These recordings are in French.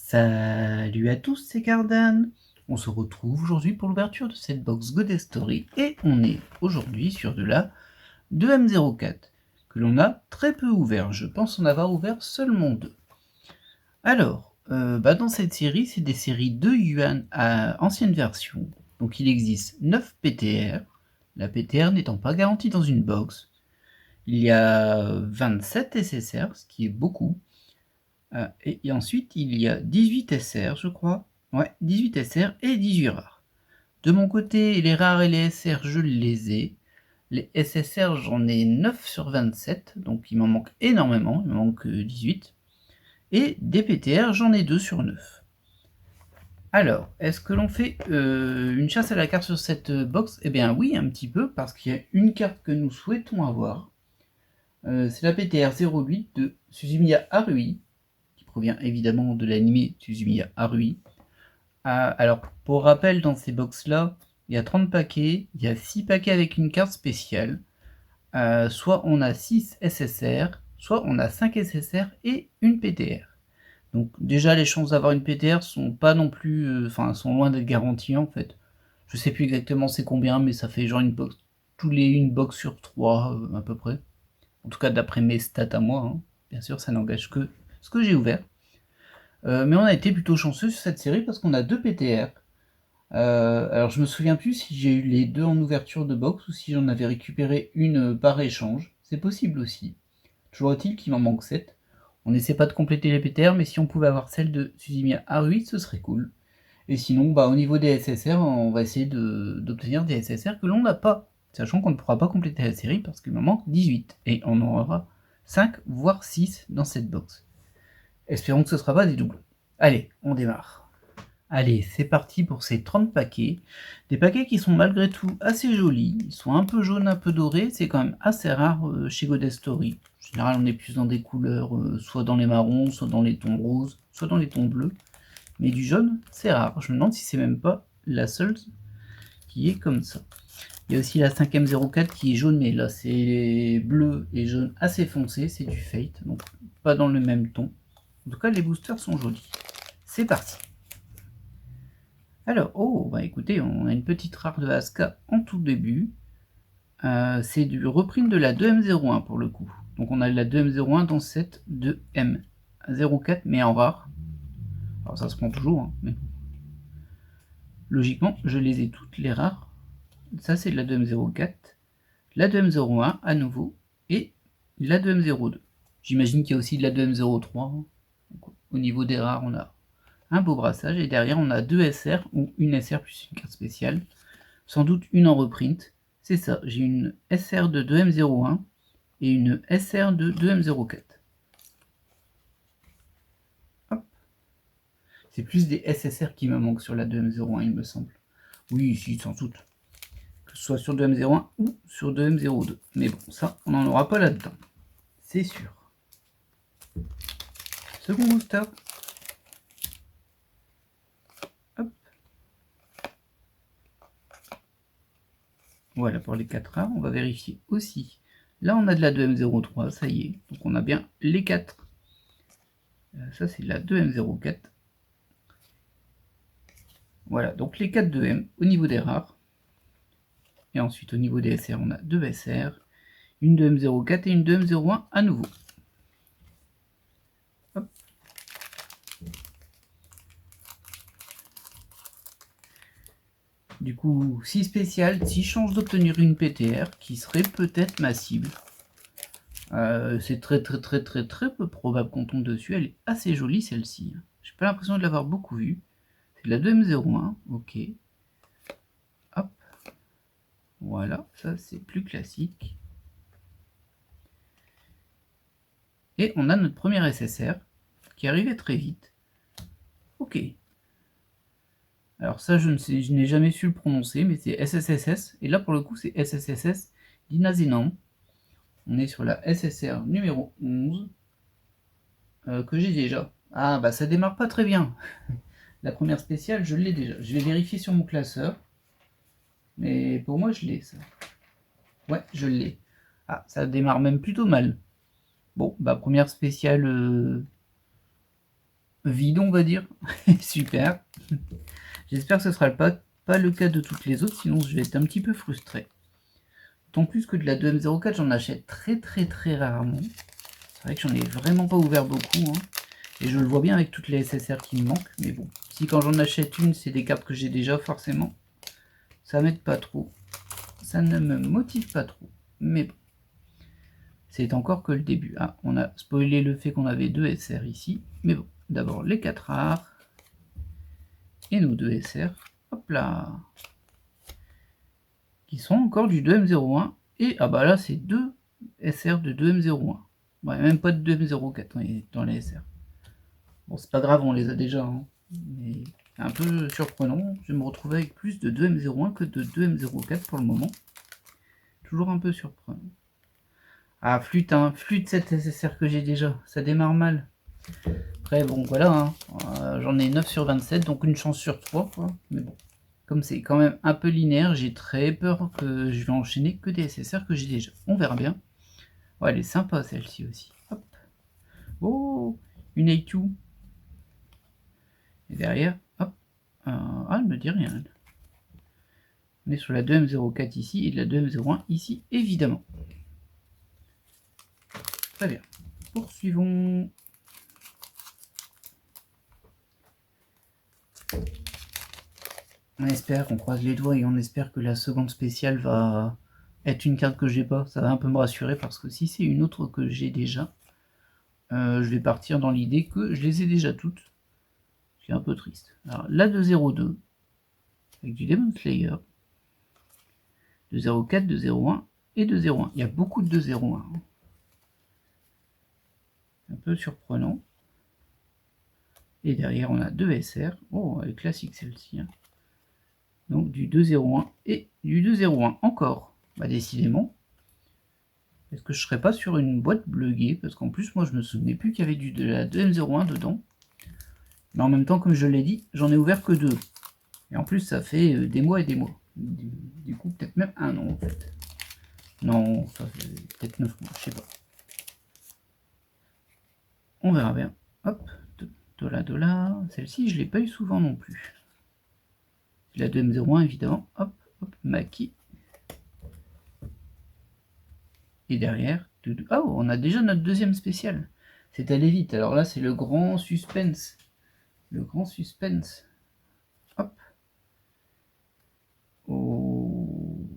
Salut à tous, c'est Cardan. On se retrouve aujourd'hui pour l'ouverture de cette box Godet Story et on est aujourd'hui sur de la 2M04 que l'on a très peu ouvert. Je pense en avoir ouvert seulement 2. Alors, dans cette série, c'est des séries de Yuan à ancienne version. Donc il existe 9 PTR, la PTR n'étant pas garantie dans une box. Il y a 27 SSR, ce qui est beaucoup. Et ensuite, il y a 18 SR, je crois. Ouais, 18 SR et 18 rares. De mon côté, les rares et les SR, je les ai. Les SSR, j'en ai 9 sur 27, donc il m'en manque énormément, il m'en manque 18. Et des PTR, j'en ai 2 sur 9. Alors, est-ce que l'on fait une chasse à la carte sur cette box? Eh bien oui, un petit peu, parce qu'il y a une carte que nous souhaitons avoir. C'est la PTR 08 de Suzumiya Harui, provient évidemment de l'anime Suzumiya Harui. Alors, pour rappel, dans ces box-là, il y a 30 paquets, il y a 6 paquets avec une carte spéciale. Soit on a 6 SSR, soit on a 5 SSR et une PTR. Donc déjà, les chances d'avoir une PTR sont pas non plus... sont loin d'être garanties, en fait. Je sais plus exactement c'est combien, mais ça fait genre une box... une box sur 3, à peu près. En tout cas, d'après mes stats à moi, hein. Bien sûr, ça n'engage que ce que j'ai ouvert. Mais on a été plutôt chanceux sur cette série parce qu'on a 2 PTR. Alors je me souviens plus si j'ai eu les 2 en ouverture de box ou si j'en avais récupéré une par échange. C'est possible aussi. Toujours est-il qu'il m'en manque 7. On n'essaie pas de compléter les PTR, mais si on pouvait avoir celle de Suzumiya Harui, ce serait cool. Et sinon, au niveau des SSR, on va essayer d'obtenir des SSR que l'on n'a pas. Sachant qu'on ne pourra pas compléter la série parce qu'il m'en manque 18. Et on en aura 5 voire 6 dans cette box. Espérons que ce ne sera pas des doublons. Allez, on démarre. Allez, c'est parti pour ces 30 paquets. Des paquets qui sont malgré tout assez jolis. Ils sont un peu jaunes, un peu dorés. C'est quand même assez rare chez Godet Story. En général, on est plus dans des couleurs, soit dans les marrons, soit dans les tons roses, soit dans les tons bleus. Mais du jaune, c'est rare. Je me demande si c'est même pas la seule qui est comme ça. Il y a aussi la 5M 04 qui est jaune, mais là c'est bleu et jaune assez foncé. C'est du Fate, donc pas dans le même ton. En tout cas, les boosters sont jolis. C'est parti. Alors, écoutez, on a une petite rare de Asuka en tout début. C'est du reprint de la 2M01 pour le coup. Donc on a la 2M01 dans cette 2M04, mais en rare. Alors ça se prend toujours, hein, mais logiquement, je les ai toutes les rares. Ça, c'est de la 2M04, la 2M01 à nouveau, et la 2M02. J'imagine qu'il y a aussi de la 2M03. Hein. Donc, au niveau des rares, on a un beau brassage, et derrière on a 2 SR, ou une SR plus une carte spéciale, sans doute une en reprint, c'est ça, j'ai une SR de 2M01 et une SR de 2M04. Hop. C'est plus des SSR qui me manquent sur la 2M01 il me semble. Oui, si, sans doute. Que ce soit sur 2M01 ou sur 2M02. Mais bon, ça, on n'en aura pas là-dedans. C'est sûr. Second booster. Voilà pour les 4 rares, on va vérifier aussi. Là on a de la 2M03, ça y est, donc on a bien les 4. Ça c'est la 2M04. Voilà, donc les 4 2M au niveau des rares. Et ensuite au niveau des SR, on a 2 SR, une 2M04 et une 2M01 à nouveau. Hop. Du coup, si spécial, si chance d'obtenir une PTR qui serait peut-être ma cible. C'est très peu probable qu'on tombe dessus. Elle est assez jolie celle-ci. J'ai pas l'impression de l'avoir beaucoup vue. C'est de la 2M01, ok. Hop. Voilà, ça c'est plus classique. Et on a notre premier SSR qui arrivait très vite. Ok. Alors ça je n'ai jamais su le prononcer, mais c'est SSSS. Et là pour le coup c'est SSSS d'Inazenan. On est sur la SSR numéro 11. Que j'ai déjà. Ah bah ça démarre pas très bien. La première spéciale je l'ai déjà. Je vais vérifier sur mon classeur. Mais pour moi je l'ai ça. Ouais je l'ai. Ah ça démarre même plutôt mal. Bon bah première spéciale vide, on va dire. Super. J'espère que ce sera pas le cas de toutes les autres, sinon je vais être un petit peu frustré. D'autant plus que de la 2M04, j'en achète très rarement. C'est vrai que j'en ai vraiment pas ouvert beaucoup. Hein. Et je le vois bien avec toutes les SSR qui me manquent. Mais bon, si quand j'en achète une, c'est des cartes que j'ai déjà, forcément, ça m'aide pas trop. Ça ne me motive pas trop. Mais bon, c'est encore que le début. Ah, on a spoilé le fait qu'on avait 2 SR ici. Mais bon, d'abord les 4 rares. Et nos 2 SR. Hop là. Qui sont encore du 2M01. Et ah bah là, c'est 2 SR de 2M01. Ouais, même pas de 2M04 dans les SR. Bon, c'est pas grave, on les a déjà. Hein. Mais un peu surprenant. Je vais me retrouver avec plus de 2M01 que de 2M04 pour le moment. Toujours un peu surprenant. Ah, flûte, hein. Flûte cette SSR que j'ai déjà. Ça démarre mal. Après, bon, voilà. Hein. J'en ai 9 sur 27, donc une chance sur 3. Quoi. Mais bon. Comme c'est quand même un peu linéaire, j'ai très peur que je vais enchaîner que des SSR que j'ai déjà. On verra bien. Ouais, elle est sympa celle-ci aussi. Hop. Oh, une A2. Et derrière, hop. Ah, elle me dit rien. On est sur la 2M04 ici et de la 2M01 ici, évidemment. Très bien. Poursuivons. On espère, on croise les doigts et on espère que la seconde spéciale va être une carte que j'ai pas. Ça va un peu me rassurer parce que si c'est une autre que j'ai déjà, je vais partir dans l'idée que je les ai déjà toutes. C'est un peu triste. Alors la de 02 avec du Demon Slayer, de 04, de 01 et de 01. Il y a beaucoup de 01. Hein. Un peu surprenant. Et derrière on a 2 SR. Oh, elle est classique celle-ci. Hein. Donc du 201 et du 201 encore. Bah décidément. Est-ce que je serais pas sur une boîte buggée? Parce qu'en plus moi je me souvenais plus qu'il y avait de la 2M01 dedans. Mais en même temps, comme je l'ai dit, j'en ai ouvert que 2. Et en plus ça fait des mois et des mois. Du coup peut-être même un an en fait. Non, ça fait peut-être 9 mois, je sais pas. On verra bien. Hop, de là. Celle-ci je l'ai pas eu souvent non plus. La 2M01 évidemment. Hop, hop, Maki. Et derrière, oh, on a déjà notre deuxième spécial. C'est allé vite. Alors là, c'est le grand suspense. Le grand suspense. Hop. Oh.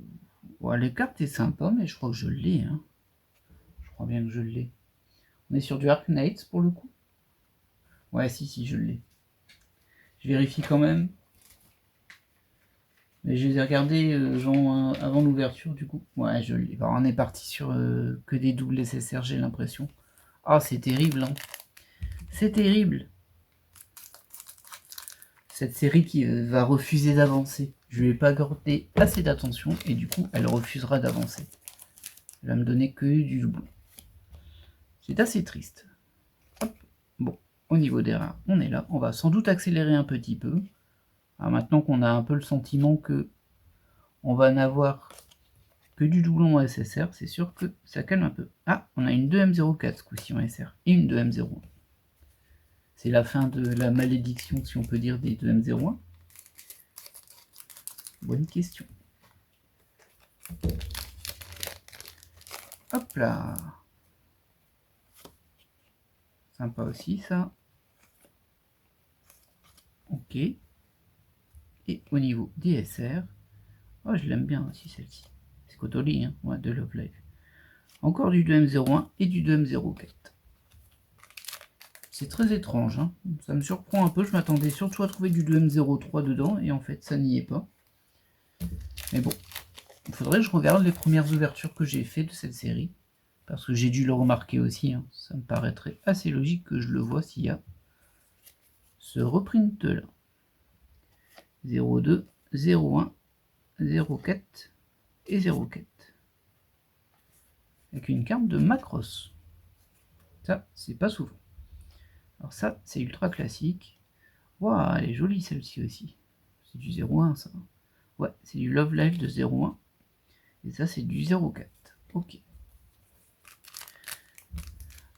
Ouais, les cartes est sympa, mais je crois que je l'ai. Hein. Je crois bien que je l'ai. On est sur du Arc Knights pour le coup. Ouais, si, je l'ai. Je vérifie quand même. Mais je les ai regardés genre, avant l'ouverture du coup. Ouais, je l'ai. Alors, on est parti sur que des doubles SSR, j'ai l'impression. Ah, c'est terrible. Hein. C'est terrible. Cette série qui va refuser d'avancer. Je lui ai pas accordé assez d'attention et du coup, elle refusera d'avancer. Elle va me donner que du doublon. C'est assez triste. Hop. Bon, au niveau des rares, on est là. On va sans doute accélérer un petit peu. Alors maintenant qu'on a un peu le sentiment que on va n'avoir que du doublon en SSR, c'est sûr que ça calme un peu. Ah, on a une 2M04 ce coup-ci en SR et une 2M01. C'est la fin de la malédiction, si on peut dire, des 2M01. Bonne question. Hop là. Sympa aussi ça. Ok. Et au niveau des SR, oh, je l'aime bien aussi celle-ci. C'est Kotoli, hein, ouais, de Love Live. Encore du 2M01 et du 2M04. C'est très étrange, hein. Ça me surprend un peu. Je m'attendais surtout à trouver du 2M03 dedans et en fait ça n'y est pas. Mais bon, il faudrait que je regarde les premières ouvertures que j'ai fait de cette série. Parce que j'ai dû le remarquer aussi. Hein. Ça me paraîtrait assez logique que je le vois s'il y a ce reprint là. 02, 01, 04 et 04. Avec une carte de Macross. Ça, c'est pas souvent. Alors ça, c'est ultra classique. Waouh, elle est jolie celle-ci aussi. C'est du 01 ça. Ouais, c'est du Love Live de 01. Et ça, c'est du 04. Ok.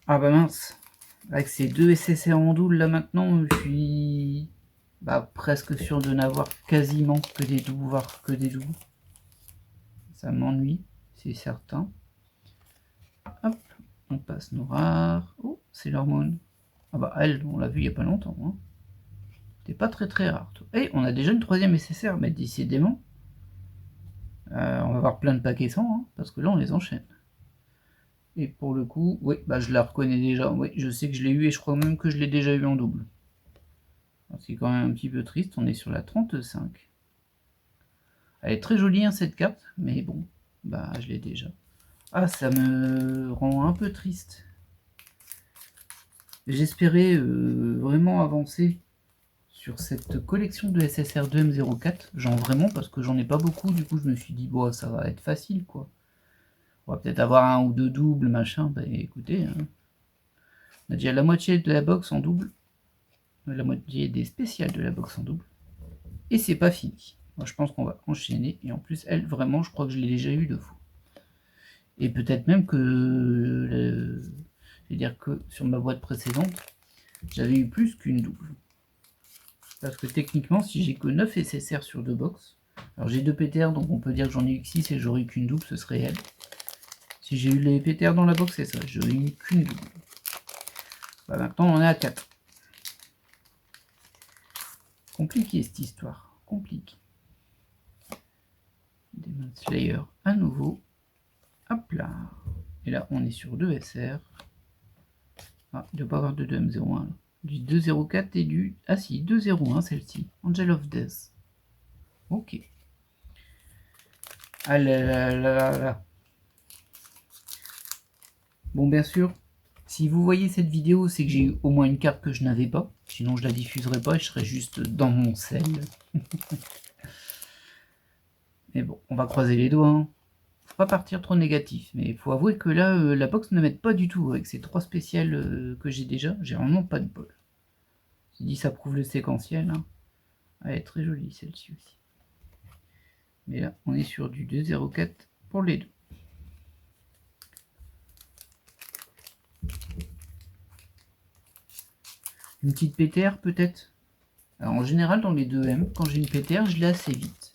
Ah bah mince. Avec ces deux SSR en double là maintenant, je suis presque sûr de n'avoir quasiment que des doubles, voire que des doubles. Ça m'ennuie, c'est certain. Hop, on passe nos rares. Oh, c'est l'hormone. Ah bah elle, on l'a vu il n'y a pas longtemps. Hein. T'es pas très rare. Toi. Et on a déjà une troisième SSR, mais décidément. On va avoir plein de paquets sans, hein, parce que là on les enchaîne. Et pour le coup, oui, je la reconnais déjà. Oui, je sais que je l'ai eu et je crois même que je l'ai déjà eu en double. C'est quand même un petit peu triste, on est sur la 35. Elle est très jolie hein, cette carte, mais bon, je l'ai déjà. Ah, ça me rend un peu triste. J'espérais vraiment avancer sur cette collection de SSR2M04, genre vraiment, parce que j'en ai pas beaucoup, du coup je me suis dit, bon, ça va être facile, quoi. On va peut-être avoir un ou deux doubles, machin, écoutez, hein. On a déjà la moitié de la box en double, la moitié des spéciales de la box en double, et c'est pas fini. Moi, je pense qu'on va enchaîner, et en plus, elle, vraiment, je crois que je l'ai déjà eu 2 fois. Et peut-être même que, c'est-à-dire que sur ma boîte précédente, j'avais eu plus qu'une double. Parce que techniquement, si j'ai que 9 SSR sur 2 box, alors j'ai 2 PTR, donc on peut dire que j'en ai eu que 6 et j'aurais eu qu'une double, ce serait elle. Si j'ai eu les PTR dans la box, c'est ça, j'aurais eu qu'une double. Maintenant, on est à 4. Compliqué cette histoire, compliqué. Demon Slayer à nouveau. Hop là. Et là, on est sur 2 SR. Ah, il ne doit pas avoir de 2M01. Du 204 et du... Ah si, 201 celle-ci. Angel of Death. Ok. Ah là là là là. Bon, bien sûr, si vous voyez cette vidéo, c'est que j'ai eu au moins une carte que je n'avais pas. Sinon, je la diffuserai pas et je serais juste dans mon sel. Mais bon, on va croiser les doigts. Hein. Faut pas partir trop négatif. Mais il faut avouer que là, la box ne m'aide pas du tout. Avec ces 3 spéciales que j'ai déjà, j'ai vraiment pas de bol. Je dis, ça prouve le séquentiel. Hein. Elle est très jolie celle-ci aussi. Mais là, on est sur du 2,04 pour les deux. Une petite PTR peut-être. Alors, en général, dans les 2M, quand j'ai une PTR, je l'ai assez vite.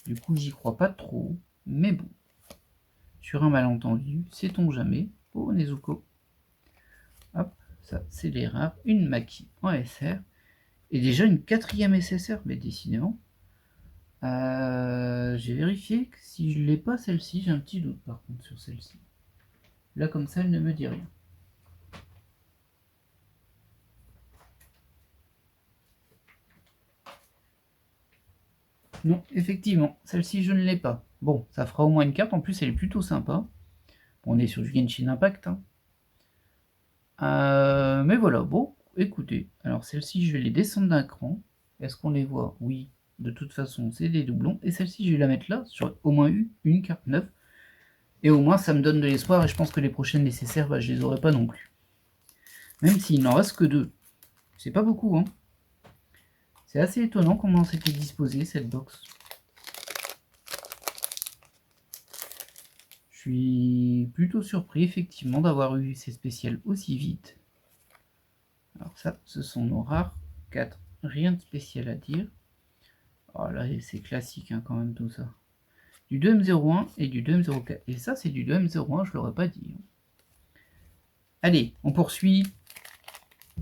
Du coup, j'y crois pas trop. Mais bon. Sur un malentendu, sait-on jamais. Oh, Nezuko. Hop, ça, c'est les rares. Une Maki en SR. Et déjà une 4e SSR, mais décidément. J'ai vérifié que si je l'ai pas celle-ci, j'ai un petit doute par contre sur celle-ci. Là, comme ça, elle ne me dit rien. Non, effectivement, celle-ci, je ne l'ai pas. Bon, ça fera au moins une carte. En plus, elle est plutôt sympa. On est sur du Genshin Impact. Hein. Mais voilà, bon, écoutez. Alors, celle-ci, je vais les descendre d'un cran. Est-ce qu'on les voit? Oui. De toute façon, c'est des doublons. Et celle-ci, je vais la mettre là, sur au moins une carte neuve. Et au moins, ça me donne de l'espoir. Et je pense que les prochaines nécessaires, je les aurai pas non plus. Même s'il n'en reste que 2. C'est pas beaucoup, hein. C'est assez étonnant comment c'était disposé, cette box. Je suis plutôt surpris, effectivement, d'avoir eu ces spéciales aussi vite. Alors ça, ce sont nos rares 4. Rien de spécial à dire. Oh là, c'est classique, hein, quand même, tout ça. Du 2M01 et du 2M04. Et ça, c'est du 2M01, je l'aurais pas dit. Allez, on poursuit.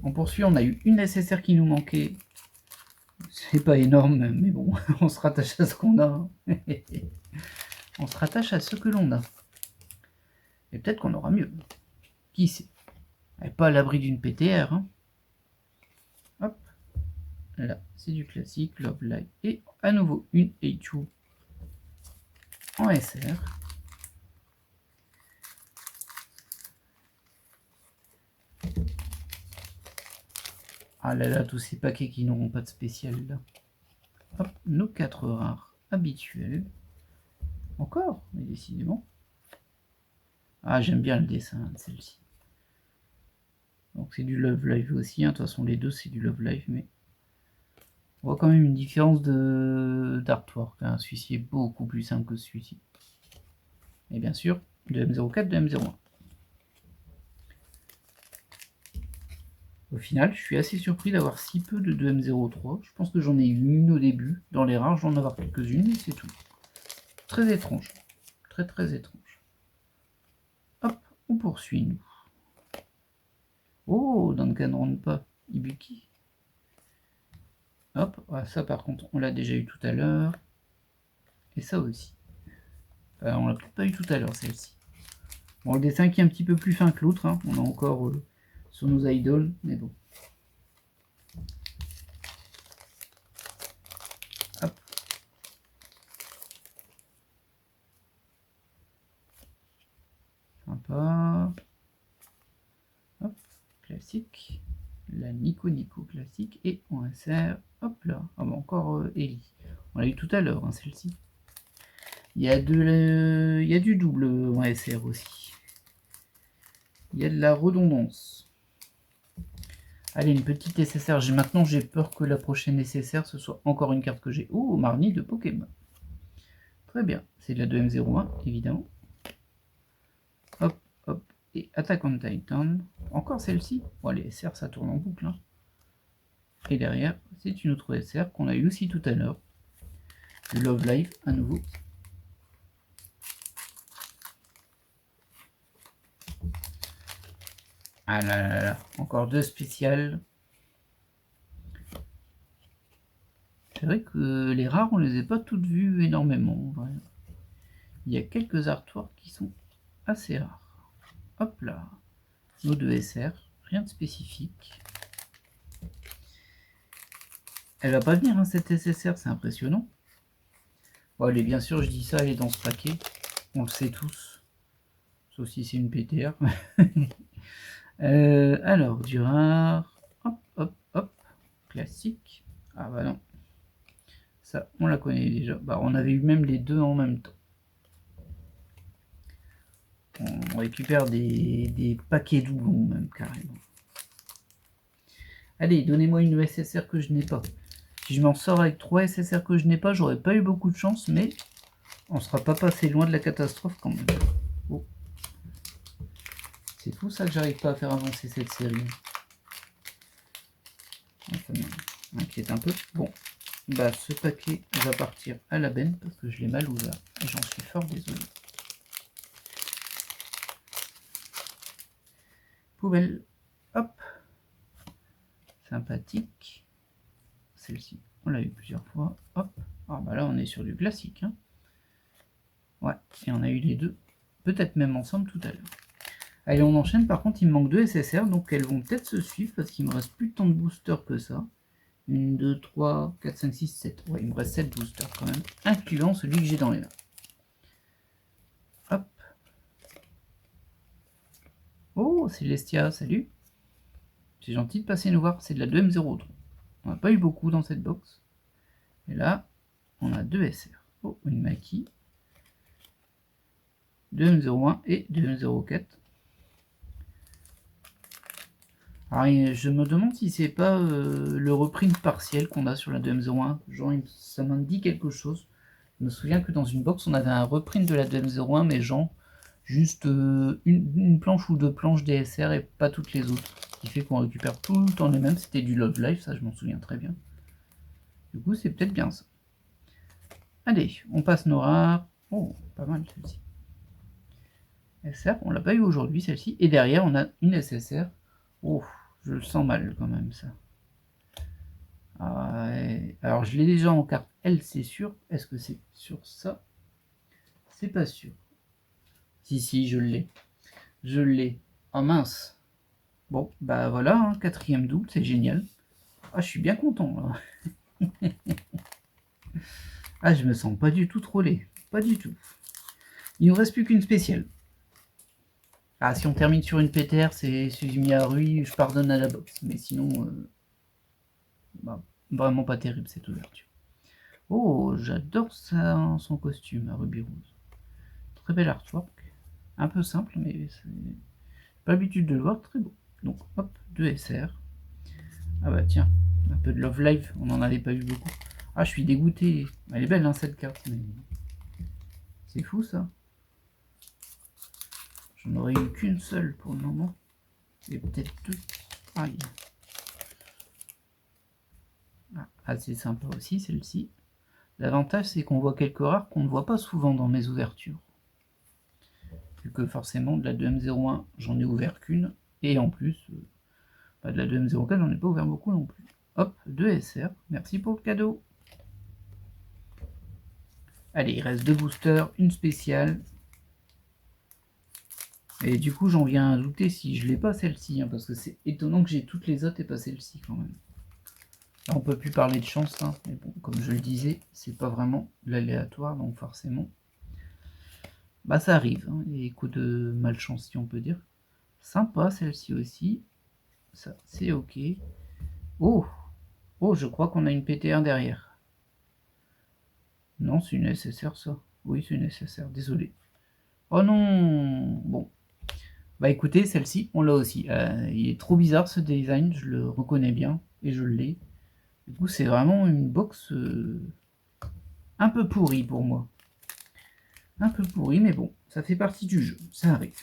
On poursuit, on a eu une nécessaire qui nous manquait. C'est pas énorme, mais bon, on se rattache à ce qu'on a. On se rattache à ce que l'on a. Et peut-être qu'on aura mieux. Qui sait? Elle n'est pas à l'abri d'une PTR. Hein. Hop. Là, c'est du classique, Love Live. Et à nouveau, une Eichu en SR. Ah là là, tous ces paquets qui n'auront pas de spécial là. Hop, nos 4 rares habituels. Encore, mais décidément. Ah, j'aime bien le dessin de celle-ci. Donc c'est du Love Live aussi, hein. De toute façon les deux c'est du Love Live, mais on voit quand même une différence d'artwork. Hein. Celui-ci est beaucoup plus simple que celui-ci. Et bien sûr, de M04, de M01. Au final, je suis assez surpris d'avoir si peu de 2M03. Je pense que j'en ai eu une au début. Dans les rares, j'en ai avoir quelques-unes, mais c'est tout. Très étrange. Très très étrange. Hop, on poursuit, nous. Oh, Danganronpa, Ibuki. Hop, ah, ça par contre, on l'a déjà eu tout à l'heure. Et ça aussi. On l'a peut-être pas eu tout à l'heure, celle-ci. Bon, le dessin qui est un petit peu plus fin que l'autre. Hein. On a encore sur nos idoles, mais bon. Hop. Sympa. Hop, classique. La Nico Nico classique. Et on insère, hop là. Ah bon, encore Ellie. On l'a eu tout à l'heure, hein, celle-ci. Il y a du double en SR aussi. Il y a de la redondance. Allez, une petite SSR. Maintenant, j'ai peur que la prochaine SSR, ce soit encore une carte que j'ai. Oh, Marnie de Pokémon. Très bien. C'est de la 2M01, évidemment. Hop, hop. Et Attack on Titan. Encore celle-ci. Bon, les SR, ça tourne en boucle. Hein. Et derrière, c'est une autre SR qu'on a eu aussi tout à l'heure. Le Love Live, à nouveau. Ah là là là. Encore deux spéciales. C'est vrai que les rares, on les a pas toutes vues énormément. En vrai. Il y a quelques artworks qui sont assez rares. Hop là. Nos deux SR. Rien de spécifique. Elle va pas venir, hein, cette SSR, c'est impressionnant. Bon, allez, bien sûr, je dis ça, elle est dans ce paquet. On le sait tous. Sauf si c'est une PTR. Alors, du rare. Hop, hop, hop. Classique. Ah bah non. Ça, on la connaît déjà. Bah, on avait eu même les deux en même temps. On récupère des paquets doublons, même, carrément. Allez, donnez-moi une SSR que je n'ai pas. Si je m'en sors avec 3 SSR que je n'ai pas, j'aurais pas eu beaucoup de chance, mais on sera pas passé loin de la catastrophe quand même. Oh. C'est fou ça que j'arrive pas à faire avancer cette série. Ça m'inquiète un peu. Bon, bah ce paquet va partir à la benne parce que je l'ai mal ouvert et j'en suis fort désolé. Poubelle. Hop. Sympathique. Celle-ci, on l'a eu plusieurs fois. Hop. Ah bah là on est sur du classique. Hein. Ouais, et on a eu les deux. Peut-être même ensemble tout à l'heure. Allez, on enchaîne. Par contre, il me manque 2 SSR, donc elles vont peut-être se suivre parce qu'il me reste plus tant de boosters que ça. 1, 2, 3, 4, 5, 6, 7. Ouais, il me reste 7 boosters quand même, incluant celui que j'ai dans les mains. Hop. Oh, Célestia, salut. C'est gentil de passer nous voir. C'est de la 2M03. On n'a pas eu beaucoup dans cette box. Et là, on a 2 SR. Oh, une Maki. 2M01 et 2M04. Alors, je me demande si c'est pas le reprint partiel qu'on a sur la 2M01. Genre, ça m'en dit quelque chose. Je me souviens que dans une box, on avait un reprint de la 2M01, mais genre, juste une planche ou deux planches DSR et pas toutes les autres. Ce qui fait qu'on récupère tout le temps les mêmes. C'était du Love Life, ça je m'en souviens très bien. Du coup, c'est peut-être bien ça. Allez, on passe nos rares. Oh, pas mal celle-ci. SR, on l'a pas eu aujourd'hui celle-ci. Et derrière, on a une SSR. Oh, je le sens mal quand même ça. Ah, ouais. Alors je l'ai déjà en carte L, c'est sûr. Est-ce que c'est sur ça? C'est pas sûr. Si, je l'ai. Je l'ai. Oh mince. Bon, bah voilà, hein, 4e double, c'est génial. Ah, je suis bien content là. Ah, je me sens pas du tout trollé. Pas du tout. Il nous reste plus qu'une spéciale. Ah, si on termine sur une PTR, c'est Suzumi Harui, je pardonne à la boxe. Mais sinon, bah, vraiment pas terrible cette ouverture. Oh, j'adore son costume à Ruby Rose. Très bel artwork. Un peu simple, mais c'est pas l'habitude de le voir, très beau. Donc, hop, 2 SR. Ah bah tiens, un peu de Love Live, on n'en avait pas eu beaucoup. Ah, je suis dégoûté. Elle est belle, hein, cette carte, mais c'est fou, ça. J'en aurais eu qu'une seule pour le moment. Et peut-être deux. Aïe. Ah, assez sympa aussi celle-ci. L'avantage c'est qu'on voit quelques rares qu'on ne voit pas souvent dans mes ouvertures. Vu que forcément de la 2M01 j'en ai ouvert qu'une, et en plus de la 2M04 j'en ai pas ouvert beaucoup non plus. Hop, 2 SR, merci pour le cadeau. Allez, il reste 2 boosters, une spéciale. Et du coup j'en viens à douter si je l'ai pas celle-ci, hein, parce que c'est étonnant que j'ai toutes les autres et pas celle-ci quand même. Là, on peut plus parler de chance, hein, mais bon, comme je le disais, c'est pas vraiment l'aléatoire, donc forcément, bah ça arrive, hein, les coups de malchance si on peut dire. Sympa celle-ci aussi, ça c'est ok. Oh, oh, je crois qu'on a une PTR derrière. Non, c'est une SSR ça. Oui, c'est une SSR, désolé. Oh non, bon. Bah écoutez, celle-ci, on l'a aussi. Il est trop bizarre ce design, je le reconnais bien, et je l'ai. Du coup, c'est vraiment une box un peu pourrie pour moi. Un peu pourrie, mais bon, ça fait partie du jeu, ça arrive.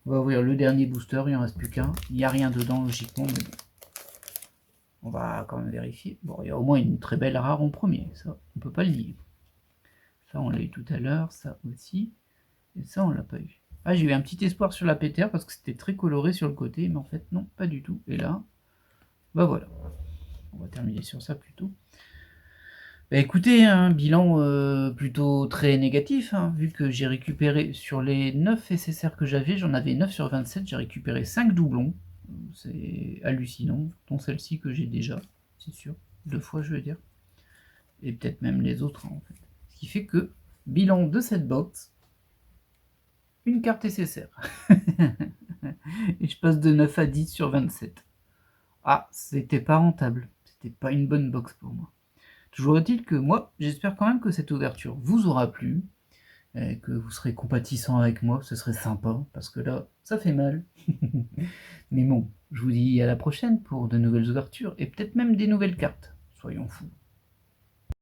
On va ouvrir le dernier booster, il en reste plus qu'un. Il n'y a rien dedans logiquement, mais bon. On va quand même vérifier. Bon, il y a au moins une très belle rare en premier, ça, on peut pas le nier. Ça, on l'a eu tout à l'heure, ça aussi. Et ça, on l'a pas eu. Ah, j'ai eu un petit espoir sur la PTR parce que c'était très coloré sur le côté, mais en fait, non, pas du tout. Et là, bah voilà. On va terminer sur ça plutôt. Bah écoutez, un bilan plutôt très négatif, hein, vu que j'ai récupéré sur les 9 SSR que j'avais, j'en avais 9 sur 27, j'ai récupéré 5 doublons. C'est hallucinant, dont celle-ci que j'ai déjà, c'est sûr, 2 fois je veux dire. Et peut-être même les autres, hein, en fait. Ce qui fait que, bilan de cette box, une carte SSR. Et je passe de 9 à 10 sur 27. Ah, c'était pas rentable, c'était pas une bonne box pour moi. Toujours est-il que moi, j'espère quand même que cette ouverture vous aura plu, et que vous serez compatissant avec moi, ce serait sympa, parce que là, ça fait mal. Mais bon, je vous dis à la prochaine pour de nouvelles ouvertures, et peut-être même des nouvelles cartes. Soyons fous.